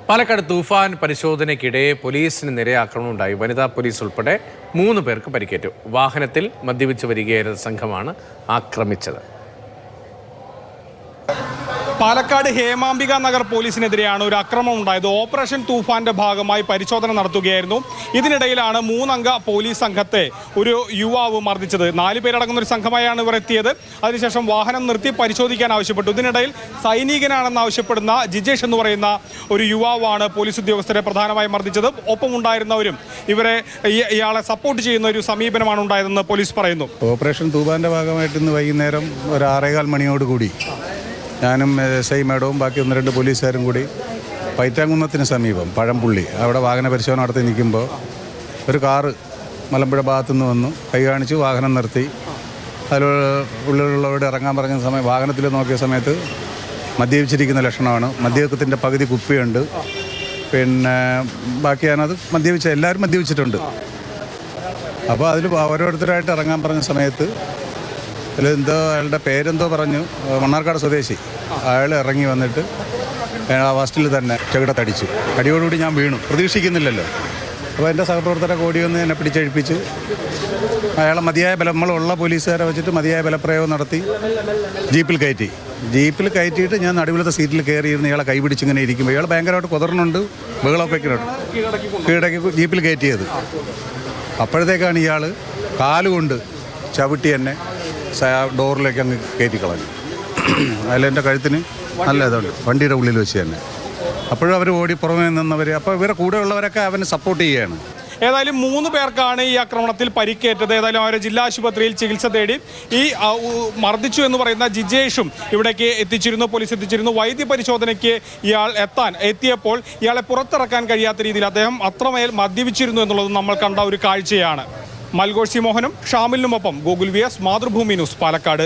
പാലക്കാട് തൂഫാൻ പരിശോധനയ്ക്കിടെ പോലീസിന് നേരെ ആക്രമണമുണ്ടായി. വനിതാ പോലീസ് ഉൾപ്പെടെ 3 പേർക്ക് പരിക്കേറ്റു. വാഹനത്തിൽ മദ്യപിച്ച് വരികയായിരുന്ന സംഘമാണ് ആക്രമിച്ചത്. പാലക്കാട് ഹേമാംബിക നഗർ പോലീസിനെതിരെയാണ് ഒരു ആക്രമണം ഉണ്ടായത്. ഓപ്പറേഷൻ തൂഫാന്റെ ഭാഗമായി പരിശോധന നടത്തുകയായിരുന്നു. ഇതിനിടയിലാണ് 3 അംഗ പോലീസ് സംഘത്തെ ഒരു യുവാവ് മർദ്ദിച്ചത്. 4 പേരടങ്ങുന്ന ഒരു സംഘമായാണ് ഇവർ എത്തിയത്. അതിനുശേഷം വാഹനം നിർത്തി പരിശോധിക്കാൻ ആവശ്യപ്പെട്ടു. ഇതിനിടയിൽ സൈനികനാണെന്ന് ആവശ്യപ്പെടുന്ന ജിജേഷ് എന്ന് പറയുന്ന ഒരു യുവാവാണ് പോലീസ് ഉദ്യോഗസ്ഥരെ പ്രധാനമായും മർദ്ദിച്ചത്. ഒപ്പമുണ്ടായിരുന്നവരും ഇയാളെ സപ്പോർട്ട് ചെയ്യുന്ന ഒരു സമീപനമാണ് ഉണ്ടായതെന്ന് പോലീസ് പറയുന്നു. ഓപ്പറേഷൻ തൂഫാന്റെ ഭാഗമായിട്ട് ഇന്ന് വൈകുന്നേരം ഒരു 6:15 മണിയോടുകൂടി ഞാനും SI മേഡവും ബാക്കി 1-2 പോലീസുകാരും കൂടി പൈറ്റാങ്കുന്നത്തിന് സമീപം പഴംപുള്ളി അവിടെ വാഹന പരിശോധന നടത്തി നിൽക്കുമ്പോൾ ഒരു കാറ് മലമ്പുഴ ഭാഗത്തുനിന്ന് വന്നു, കൈ കാണിച്ച് വാഹനം നിർത്തി. അതിൽ ഉള്ളിലുള്ളവരോട് ഇറങ്ങാൻ പറഞ്ഞ സമയം വാഹനത്തിൽ നോക്കിയ സമയത്ത് മദ്യപിച്ചിരിക്കുന്ന ലക്ഷണമാണ്. മദ്യത്തിൻ്റെ പകുതി കുപ്പിയുണ്ട്. പിന്നെ ബാക്കി ഞാനത് എല്ലാവരും മദ്യപിച്ചിട്ടുണ്ട്. അപ്പോൾ അതിൽ ഓരോരുത്തരായിട്ട് ഇറങ്ങാൻ പറഞ്ഞ സമയത്ത് എന്തോ അയാളുടെ പേരെന്തോ പറഞ്ഞു, മണ്ണാർക്കാട് സ്വദേശി. അയാൾ ഇറങ്ങി വന്നിട്ട് ഫസ്റ്റിൽ തന്നെ ചെകിടത്തടിച്ചു. അടിയോടുകൂടി ഞാൻ വീണു, പ്രതീക്ഷിക്കുന്നില്ലല്ലോ. അപ്പോൾ എൻ്റെ സഹപ്രവർത്തകരെ ഓടി വന്ന് എന്നെ പിടിച്ചഴിപ്പിച്ചു. അയാളെ മതിയായ നമ്മളുള്ള പോലീസുകാരെ വെച്ചിട്ട് മതിയായ ബലപ്രയോഗം നടത്തി ജീപ്പിൽ കയറ്റിയിട്ട് ഞാൻ നടുവിലത്തെ സീറ്റിൽ കയറിയിരുന്ന് ഇയാളെ കൈപിടിച്ചിങ്ങനെ ഇരിക്കുമ്പോൾ ഇയാൾ ഭയങ്കരമായിട്ട് കുതറുന്നുണ്ട്, ബഹളമൊക്കെ കീഴടക്കി ജീപ്പിൽ കയറ്റിയത്. അപ്പോഴത്തേക്കാണ് ഇയാൾ കാലുകൊണ്ട് ചവിട്ടി എന്നെ ഡോറിലേക്ക് അങ്ങ് കയറ്റി കളഞ്ഞു. അതിലെൻ്റെ കഴുത്തിന് നല്ല ഇതുണ്ട്, വണ്ടിയുടെ ഉള്ളിൽ വെച്ച് തന്നെ. അപ്പോഴും അവർ ഓടി പുറമേ നിന്നവർ, അപ്പോൾ ഇവരെ കൂടെയുള്ളവരൊക്കെ അവനെ സപ്പോർട്ട് ചെയ്യുകയാണ്. ഏതായാലും 3 പേർക്കാണ് ഈ ആക്രമണത്തിൽ പരിക്കേറ്റത്. ഏതായാലും അവരെ ജില്ലാ ആശുപത്രിയിൽ ചികിത്സ തേടി. ഈ മർദ്ദിച്ചു എന്ന് പറയുന്ന ജിജേഷും ഇവിടേക്ക് പോലീസ് എത്തിച്ചിരുന്നു. വൈദ്യപരിശോധനയ്ക്ക് ഇയാൾ എത്തിയപ്പോൾ ഇയാളെ പുറത്തിറക്കാൻ കഴിയാത്ത രീതിയിൽ അദ്ദേഹം അത്രമേൽ മദ്യപിച്ചിരുന്നു എന്നുള്ളത് നമ്മൾ കണ്ട ഒരു കാഴ്ചയാണ്. മൽഗോഷി മോഹനും ഷാമിലിനുമൊപ്പം ഗോകുൽ VS, മാതൃഭൂമി ന്യൂസ്, പാലക്കാട്.